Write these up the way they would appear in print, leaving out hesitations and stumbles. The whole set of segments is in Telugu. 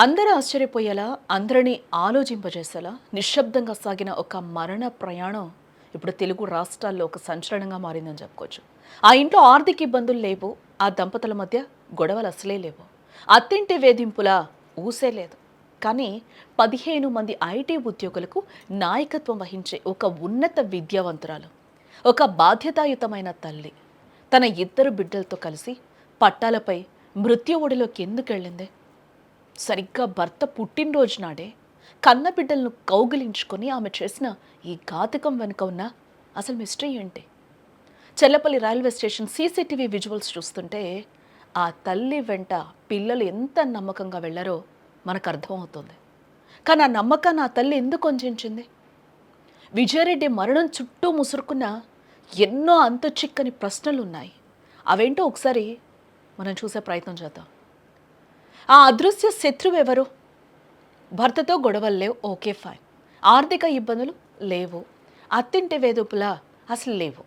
అందరూ ఆశ్చర్యపోయేలా, అందరినీ ఆలోచింపజేసేలా నిశ్శబ్దంగా సాగిన ఒక మరణ ప్రయాణం ఇప్పుడు తెలుగు రాష్ట్రాల్లో ఒక సంచలనంగా మారిందని చెప్పుకోవచ్చు. ఆ ఇంట్లో ఆర్థిక ఇబ్బందులు లేవు. ఆ దంపతుల మధ్య గొడవలు అసలే లేవు. అత్తింటి వేధింపుల ఊసే లేదు. కానీ 15 మంది ఐటీ ఉద్యోగులకు నాయకత్వం వహించే ఒక ఉన్నత విద్యావంతురాలు, ఒక బాధ్యతాయుతమైన తల్లి తన ఇద్దరు బిడ్డలతో కలిసి పట్టాలపై మృత్యు ఒడిలోకి ఎందుకు వెళ్ళింది? సరిగ్గా భర్త పుట్టినరోజు నాడే కన్నబిడ్డలను కౌగిలించుకొని ఆమె చేసిన ఈ ఘాతకం వెనుక ఉన్న అసలు మిస్టరీ ఏంటి? Chellapalli railway station CCTV visuals చూస్తుంటే ఆ తల్లి వెంట పిల్లలు ఎంత నమ్మకంగా వెళ్లారో మనకు అర్థమవుతుంది. కానీ ఆ నమ్మకాన్ని ఆ తల్లి ఎందుకు వంచింది? విజయారెడ్డి మరణం చుట్టూ ముసురుకున్న ఎన్నో అంతు చిక్కని ప్రశ్నలు ఉన్నాయి. అవేంటో ఒకసారి మనం చూసే ప్రయత్నం చేద్దాం. ఆ అదృశ్య శత్రువు ఎవరు? భర్తతో గొడవలు లేవు, ఓకే ఫైన్. ఆర్థిక ఇబ్బందులు లేవు. అత్తింటి వేధింపులా అసలు లేవు.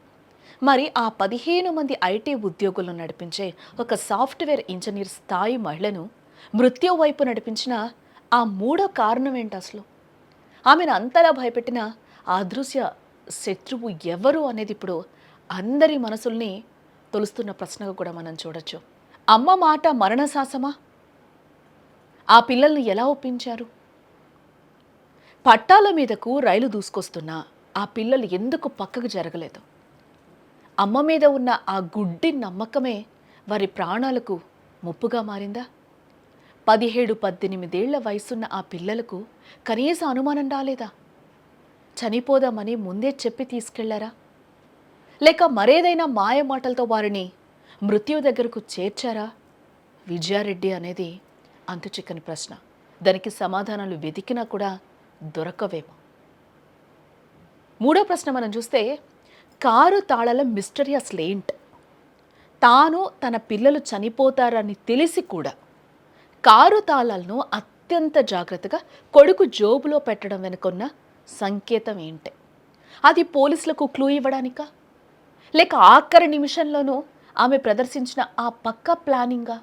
మరి ఆ 15 మంది ఐటీ ఉద్యోగులను నడిపించే ఒక సాఫ్ట్వేర్ ఇంజనీర్ స్థాయి మహిళను మృత్యు వైపు నడిపించిన ఆ మూడో కారణం ఏంటి అసలు? ఆమెను అంతలా భయపెట్టిన ఆ అదృశ్య శత్రువు ఎవరు అనేది ఇప్పుడు అందరి మనసుల్ని తొలుస్తున్న ప్రశ్నగా కూడా మనం చూడొచ్చు. అమ్మ మాట మరణశాసమా? ఆ పిల్లల్ని ఎలా ఒప్పించారు? పట్టాల మీదకు రైలు దూసుకొస్తున్నా ఆ పిల్లలు ఎందుకు పక్కకు జరగలేదు? అమ్మ మీద ఉన్న ఆ గుడ్డి నమ్మకమే వారి ప్రాణాలకు ముప్పుగా మారిందా? 17-18 ఏళ్ల వయసున్న ఆ పిల్లలకు కనీస అనుమానం రాలేదా? చనిపోదామని ముందే చెప్పి తీసుకెళ్లారా? లేక మరేదైనా మాయ మాటలతో వారిని మృత్యువు దగ్గరకు చేర్చారా? విజయారెడ్డి అనేది అంతు చిక్కని ప్రశ్న. దానికి సమాధానాలు వెతికినా కూడా దొరకవేమో. మూడో ప్రశ్న మనం చూస్తే, కారు తాళాల మిస్టరీ అసలేంటి? తాను తన పిల్లలు చనిపోతారని తెలిసి కూడా కారు తాళాలను అత్యంత జాగ్రత్తగా కొడుకు జోబులో పెట్టడం వెనుకున్న సంకేతం ఏంటి? అది పోలీసులకు క్లూ ఇవ్వడానికా? లేక ఆఖరి నిమిషంలోనూ ఆమె ప్రదర్శించిన ఆ పక్కా ప్లానింగా?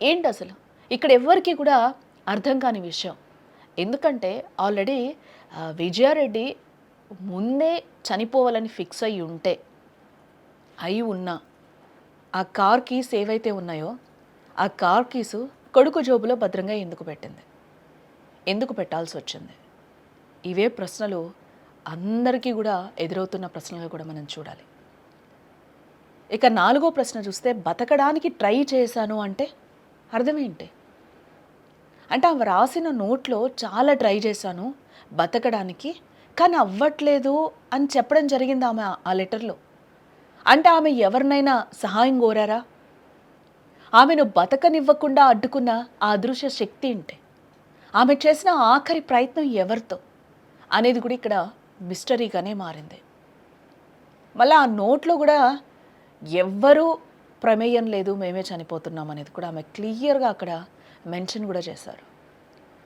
ఏంటి అసలు? ఇక్కడ ఎవ్వరికీ కూడా అర్థం కాని విషయం. ఎందుకంటే ఆల్రెడీ విజయారెడ్డి ముందే చనిపోవాలని ఫిక్స్ అయి ఉన్నా ఆ కార్ కీస్ ఏవైతే ఉన్నాయో ఆ కార్ కీసు కొడుకు జోబులో భద్రంగా ఎందుకు పెట్టింది? ఎందుకు పెట్టాల్సి వచ్చింది? ఇవే ప్రశ్నలు అందరికీ కూడా ఎదురవుతున్న ప్రశ్నలుగా కూడా మనం చూడాలి. ఇక నాలుగో ప్రశ్న చూస్తే, బతకడానికి ట్రై చేశాను అంటే అర్థం ఏంటి? అంటే ఆమె రాసిన నోట్లో చాలా ట్రై చేశాను బతకడానికి, కానీ అవ్వట్లేదు అని చెప్పడం జరిగింది ఆమె ఆ లెటర్లో. అంటే ఆమె ఎవరినైనా సహాయం కోరారా? ఆమెను బతకనివ్వకుండా అడ్డుకున్న ఆ అదృశ్య శక్తి ఏంటి? ఆమె చేసిన ఆఖరి ప్రయత్నం ఎవరితో అనేది కూడా ఇక్కడ మిస్టరీగానే మారింది. మళ్ళీ ఆ నోట్లో కూడా ఎవ్వరూ ప్రమేయం లేదు, మేమే చనిపోతున్నాం అనేది కూడా ఆమె క్లియర్గా అక్కడ మెన్షన్ కూడా చేశారు.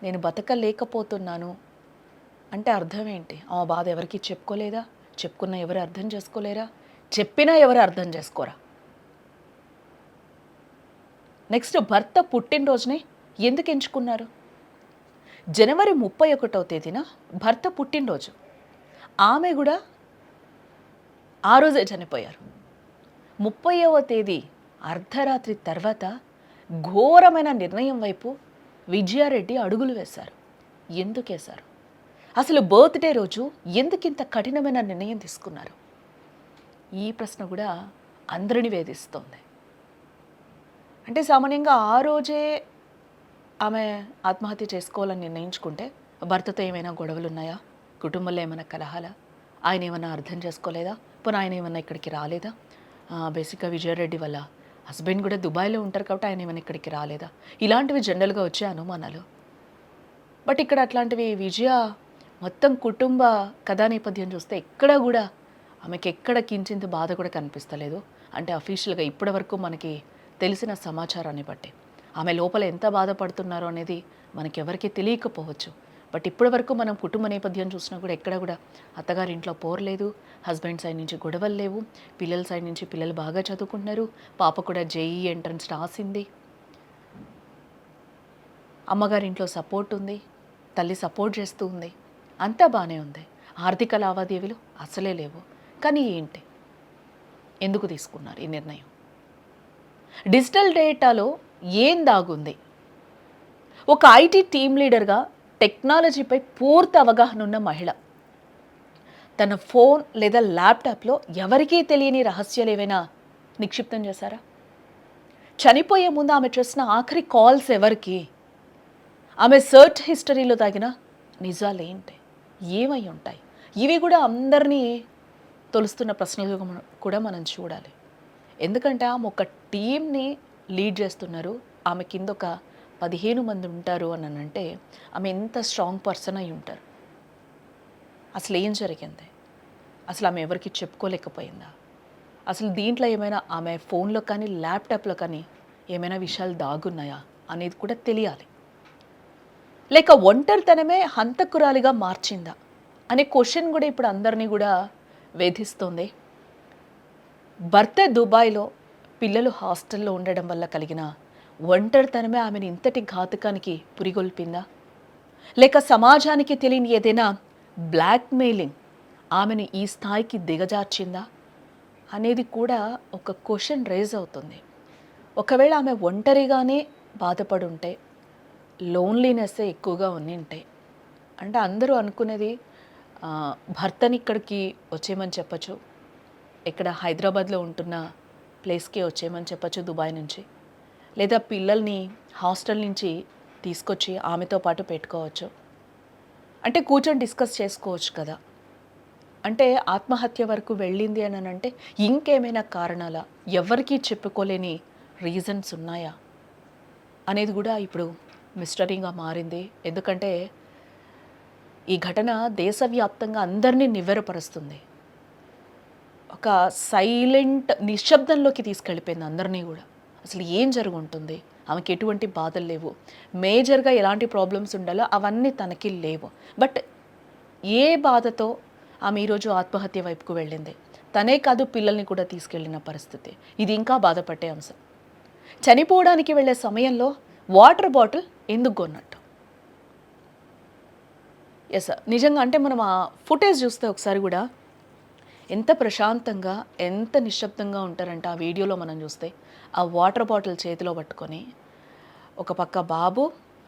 నేను బతకలేకపోతున్నాను అంటే అర్థం ఏంటి? ఆమె బాధ ఎవరికి చెప్పుకోలేదా? చెప్పుకున్నా ఎవరు అర్థం చేసుకోలేరా? చెప్పినా ఎవరు అర్థం చేసుకోరా? నెక్స్ట్, భర్త పుట్టినరోజుని ఎందుకు ఎంచుకున్నారు? జనవరి 31వ తేదీన భర్త పుట్టినరోజు. ఆమె కూడా ఆ రోజే చనిపోయారు. 30వ తేదీ అర్ధరాత్రి తర్వాత ఘోరమైన నిర్ణయం వైపు విజయారెడ్డి అడుగులు వేశారు. ఎందుకు వేశారు? అసలు బర్త్డే రోజు ఎందుకింత కఠినమైన నిర్ణయం తీసుకున్నారు? ఈ ప్రశ్న కూడా అందరినీ వేధిస్తోంది. అంటే సామాన్యంగా ఆ రోజే ఆమె ఆత్మహత్య చేసుకోవాలని నిర్ణయించుకుంటే భర్తతో ఏమైనా గొడవలు ఉన్నాయా? కుటుంబంలో ఏమైనా కలహాలా? ఆయన ఏమైనా అర్థం చేసుకోలేదా? పోనీ ఆయన ఏమైనా ఇక్కడికి రాలేదా? బేసిక్గా విజయారెడ్డి వల్ల హస్బెండ్ కూడా దుబాయ్లో ఉంటారు కాబట్టి ఆయన ఏమైనా ఇక్కడికి రాలేదా? ఇలాంటివి జనరల్గా వచ్చే అనుమానాలు. బట్ ఇక్కడ అట్లాంటివి విజయ మొత్తం కుటుంబ కథా నేపథ్యం చూస్తే ఎక్కడ కూడా ఆమెకి ఎక్కడ కించింత బాధ కూడా కనిపిస్తలేదు. అంటే అఫీషియల్గా ఇప్పటి వరకు మనకి తెలిసిన సమాచారాన్ని బట్టి ఆమె లోపల ఎంత బాధపడుతున్నారో అనేది మనకెవరికి తెలియకపోవచ్చు. బట్ ఇప్పటి వరకు మనం కుటుంబ నేపథ్యం చూసినా కూడా ఎక్కడ కూడా అత్తగారి ఇంట్లో పోరలేదు, హస్బెండ్ సైడ్ నుంచి గొడవలు లేవు, పిల్లల సైడ్ నుంచి పిల్లలు బాగా చదువుకుంటున్నారు, పాప కూడా జేఈఈ ఎంట్రన్స్ రాసింది. అమ్మగారింట్లో సపోర్ట్ ఉంది, తల్లి సపోర్ట్ చేస్తూ ఉంది, అంతా బాగానే ఉంది. ఆర్థిక లావాదేవీలు అసలే లేవు. కానీ ఏంటి, ఎందుకు తీసుకున్నారు ఈ నిర్ణయం? డిజిటల్ డేటాలో ఏం దాగుంది? ఒక ఐటీ టీమ్ లీడర్గా టెక్నాలజీపై పూర్తి అవగాహన ఉన్న మహిళ తన ఫోన్ లేదా ల్యాప్టాప్లో ఎవరికీ తెలియని రహస్యాలు ఏవైనా నిక్షిప్తం చేశారా? చనిపోయే ముందు ఆమె చేసిన ఆఖరి కాల్స్ ఎవరికి? ఆమె సర్చ్ హిస్టరీలో తగిన నిజాలేంటి, ఏమై ఉంటాయి? ఇవి కూడా అందరినీ తొలుస్తున్న ప్రశ్నలు కూడా మనం చూడాలి. ఎందుకంటే ఆమె ఒక టీమ్ని లీడ్ చేస్తున్నారు, ఆమె కింద ఒక 15 మంది ఉంటారు అని అంటే ఆమె ఎంత స్ట్రాంగ్ పర్సన్ అయి ఉంటారు. అసలు ఏం జరిగింది? అసలు ఆమె ఎవరికి చెప్పుకోలేకపోయిందా? అసలు దీంట్లో ఏమైనా ఆమె ఫోన్లో కానీ ల్యాప్టాప్లో కానీ ఏమైనా విషయాలు దాగున్నాయా అనేది కూడా తెలియాలి. లేక ఒంటరితనమే హంతకురాలిగా మార్చిందా అనే క్వశ్చన్ కూడా ఇప్పుడు అందరినీ కూడా వేధిస్తోంది. భర్త దుబాయ్లో, పిల్లలు హాస్టల్లో ఉండడం వల్ల కలిగిన ఒంటరితనమే ఆమెను ఇంతటి ఘాతుకానికి పురిగొల్పిందా? లేక సమాజానికి తెలియని ఏదైనా బ్లాక్మెయిలింగ్ ఆమెను ఈ స్థాయికి దిగజార్చిందా అనేది కూడా ఒక క్వశ్చన్ రేజ్ అవుతుంది. ఒకవేళ ఆమె ఒంటరిగానే బాధపడుంటే, లోన్లీనెస్సే ఎక్కువగా ఉంటే, అంటే అందరూ అనుకునేది భర్తని ఇక్కడికి వచ్చేయమని చెప్పచ్చు, ఇక్కడ హైదరాబాద్లో ఉంటున్న ప్లేస్కి వచ్చేయమని చెప్పచ్చు దుబాయ్ నుంచి, లేదా పిల్లల్ని హాస్టల్ నుంచి తీసుకొచ్చి ఆమెతో పాటు పెట్టుకోవచ్చు, అంటే కూర్చొని డిస్కస్ చేసుకోవచ్చు కదా. అంటే ఆత్మహత్య వరకు వెళ్ళింది అని అంటే ఇంకేమైనా కారణాలా, ఎవరికీ చెప్పుకోలేని రీజన్స్ ఉన్నాయా అనేది కూడా ఇప్పుడు మిస్టరీగా మారింది. ఎందుకంటే ఈ ఘటన దేశవ్యాప్తంగా అందరినీ నివ్వెరపరుస్తుంది. ఒక సైలెంట్ నిశ్శబ్దంలోకి తీసుకెళ్ళిపోయింది అందరినీ కూడా. అసలు ఏం జరుగుంటుంది, ఆమెకి ఎటువంటి బాధలు లేవు, మేజర్గా ఎలాంటి ప్రాబ్లమ్స్ ఉండాలో అవన్నీ తనకి లేవు. బట్ ఏ బాధతో ఆమె ఈరోజు ఆత్మహత్య వైపుకు వెళ్ళింది? తనే కాదు, పిల్లల్ని కూడా తీసుకెళ్ళిన పరిస్థితి. ఇది ఇంకా బాధపడే అంశం. చనిపోవడానికి వెళ్ళే సమయంలో వాటర్ బాటిల్ ఎందుకు కొన్నట్టు? ఎస్, నిజంగా అంటే మనం ఆ ఫుటేజ్ చూస్తే ఒకసారి కూడా ఎంత ప్రశాంతంగా, ఎంత నిశ్శబ్దంగా ఉంటారంటే ఆ వీడియోలో మనం చూస్తే, ఆ వాటర్ బాటిల్ చేతిలో పట్టుకొని ఒక పక్క బాబు,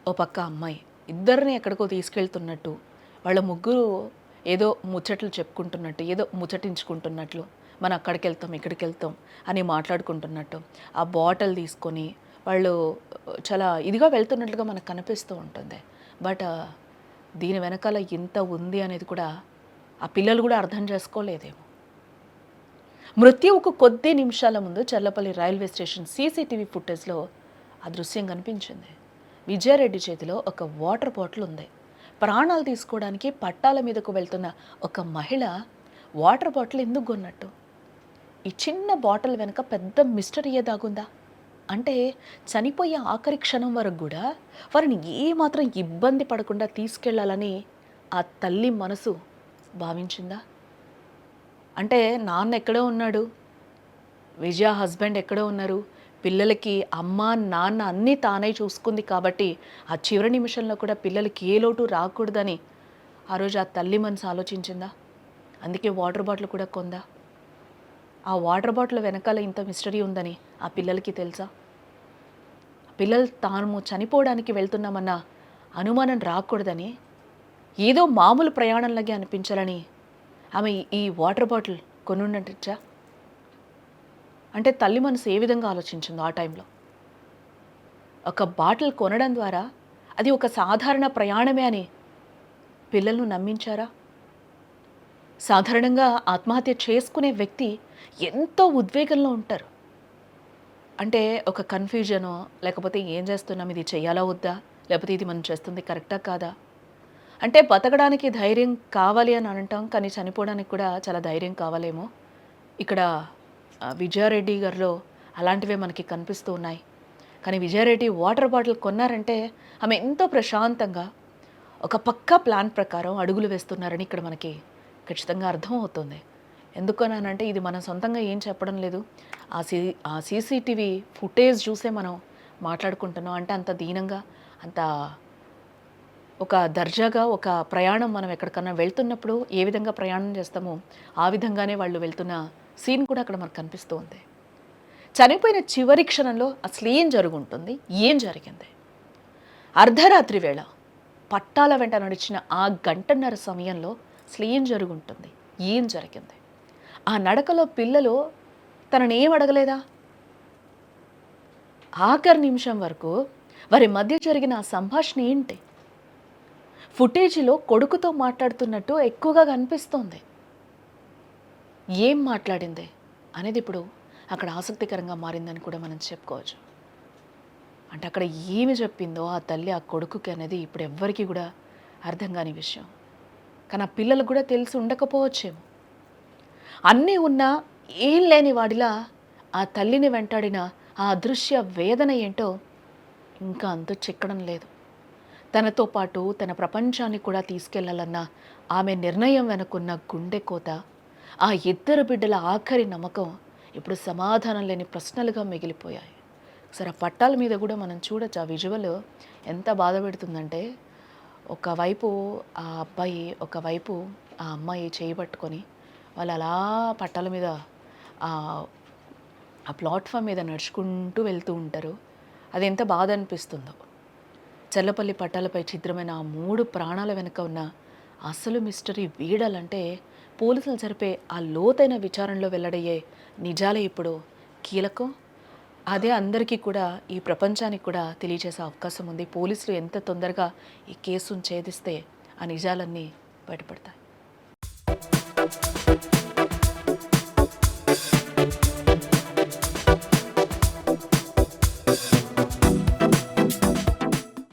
ఓ పక్క అమ్మాయి, ఇద్దరిని ఎక్కడికో తీసుకెళ్తున్నట్టు, వాళ్ళ ముగ్గురు ఏదో ముచ్చట్లు చెప్పుకుంటున్నట్టు, ఏదో ముచ్చటించుకుంటున్నట్లు, మనం అక్కడికి వెళ్తాం ఇక్కడికి వెళ్తాం అని మాట్లాడుకుంటున్నట్టు ఆ బాటిల్ తీసుకొని వాళ్ళు చాలా ఇదిగా వెళ్తున్నట్లుగా మనకు కనిపిస్తూ ఉంటుంది. బట్ దీని వెనకాల ఎంత ఉంది అనేది కూడా ఆ పిల్లలు కూడా అర్థం చేసుకోలేదేమో. మృత్యువుకు కొద్ది నిమిషాల ముందు చర్లపల్లి రైల్వే స్టేషన్ సీసీటీవీ ఫుటేజ్లో ఆ దృశ్యం కనిపించింది. విజయారెడ్డి చేతిలో ఒక వాటర్ బాటిల్ ఉంది. ప్రాణాలు తీసుకోవడానికి పట్టాల మీదకు వెళ్తున్న ఒక మహిళ వాటర్ బాటిల్ ఎందుకు కొన్నట్టు? ఈ చిన్న బాటిల్ వెనుక పెద్ద మిస్టరీ దాగుందా? అంటే చనిపోయే ఆఖరి క్షణం వరకు కూడా వారిని ఏమాత్రం ఇబ్బంది పడకుండా తీసుకెళ్లాలని ఆ తల్లి మనసు భావించిందా? అంటే నాన్న ఎక్కడో ఉన్నాడు, విజయ హస్బెండ్ ఎక్కడో ఉన్నారు, పిల్లలకి అమ్మ నాన్న అన్నీ తానే చూసుకుంది కాబట్టి ఆ చివరి నిమిషంలో కూడా పిల్లలకి ఏ లోటు రాకూడదని ఆ రోజు ఆ తల్లి మనసు ఆలోచించిందా? అందుకే వాటర్ బాటిల్ కూడా కొందా? ఆ వాటర్ బాటిల్ వెనకాల ఇంత మిస్టరీ ఉందని ఆ పిల్లలకి తెలుసా? పిల్లలు తాము చనిపోవడానికి వెళ్తున్నామన్న అనుమానం రాకూడదని, ఏదో మామూలు ప్రయాణంలాగే అనిపించాలని ఆమె ఈ వాటర్ బాటిల్ కొనున్నట్టా? అంటే తల్లి మనసు ఏ విధంగా ఆలోచించిందో ఆ టైంలో. ఒక బాటిల్ కొనడం ద్వారా అది ఒక సాధారణ ప్రయాణమే అని పిల్లలను నమ్మించారా? సాధారణంగా ఆత్మహత్య చేసుకునే వ్యక్తి ఎంతో ఉద్వేగంలో ఉంటారు. అంటే ఒక కన్ఫ్యూజనో, లేకపోతే ఏం చేస్తున్నాం, ఇది చేయాలా వద్దా, లేకపోతే ఇది మనం చేస్తుంది కరెక్టా కాదా, అంటే బతకడానికి ధైర్యం కావాలి అని అంటాం, కానీ చనిపోవడానికి కూడా చాలా ధైర్యం కావాలేమో. ఇక్కడ విజయారెడ్డి గారిలో అలాంటివే మనకి కనిపిస్తూ ఉన్నాయి. కానీ విజయారెడ్డి వాటర్ బాటిల్ కొన్నారంటే ఆమె ఎంతో ప్రశాంతంగా ఒక పక్కా ప్లాన్ ప్రకారం అడుగులు వేస్తున్నారని ఇక్కడ మనకి ఖచ్చితంగా అర్థమవుతుంది. ఎందుకనంటే ఇది మనం సొంతంగా ఏం చెప్పడం లేదు, ఆ సీసీటీవీ ఫుటేజ్ చూసే మనం మాట్లాడుకుంటున్నాం. అంటే అంత దీనంగా, అంత ఒక దర్జాగా ఒక ప్రయాణం మనం ఎక్కడికన్నా వెళ్తున్నప్పుడు ఏ విధంగా ప్రయాణం చేస్తామో ఆ విధంగానే వాళ్ళు వెళ్తున్న సీన్ కూడా అక్కడ మనకు కనిపిస్తూ ఉంది. చనిపోయిన చివరి క్షణంలో అసలు ఏం జరుగుంటుంది, ఏం జరిగింది? అర్ధరాత్రి వేళ పట్టాల వెంట నడిచిన ఆ గంటన్నర సమయంలో అసలు ఏం జరుగుంటుంది, ఏం జరిగింది? ఆ నడకలో పిల్లలు తనని ఏం అడగలేదా? ఆఖరి నిమిషం వరకు వారి మధ్య జరిగిన ఆ సంభాషణ ఏంటి? ఫుటేజీలో కొడుకుతో మాట్లాడుతున్నట్టు ఎక్కువగా కనిపిస్తోంది. ఏం మాట్లాడింది అనేది ఇప్పుడు అక్కడ ఆసక్తికరంగా మారిందని కూడా మనం చెప్పుకోవచ్చు. అంటే అక్కడ ఏమి చెప్పిందో ఆ తల్లి ఆ కొడుకుకి అనేది ఇప్పుడు ఎవ్వరికీ కూడా అర్థం కాని విషయం. కానీ ఆ పిల్లలకు కూడా తెలిసి ఉండకపోవచ్చేమో. అన్నీ ఉన్నా ఏం లేని వాడిలా ఆ తల్లిని వెంటాడిన ఆ అదృశ్య వేదన ఏంటో ఇంకా అంతు చిక్కడం లేదు. తనతో పాటు తన ప్రపంచాన్ని కూడా తీసుకెళ్లాలన్న ఆమె నిర్ణయం వెనుకున్న గుండె కోత, ఆ ఇద్దరు బిడ్డల ఆఖరి నమ్మకం ఇప్పుడు సమాధానం లేని ప్రశ్నలుగా మిగిలిపోయాయి. సరే, ఆ పట్టాల మీద కూడా మనం చూడొచ్చు. ఆ విజువల్ ఎంత బాధ పెడుతుందంటే, ఒకవైపు ఆ అబ్బాయి, ఒకవైపు ఆ అమ్మాయి చేయి పట్టుకొని వాళ్ళు అలా పట్టాల మీద ఆ ప్లాట్ఫామ్ మీద నడుచుకుంటూ వెళ్తూ ఉంటారు. అది ఎంత బాధ అనిపిస్తుందో. చల్లపల్లి పట్టాలపై చిత్రమైన ఆ 3 ప్రాణాల వెనుక ఉన్న అసలు మిస్టరీ వీడాలంటే పోలీసులు జరిపే ఆ లోతైన విచారణలో వెల్లడయ్యే నిజాలే ఇప్పుడు కీలకం. అదే అందరికీ కూడా, ఈ ప్రపంచానికి కూడా తెలియజేసే అవకాశం ఉంది. పోలీసులు ఎంత తొందరగా ఈ కేసును ఛేదిస్తే ఆ నిజాలన్నీ బయటపడతాయి.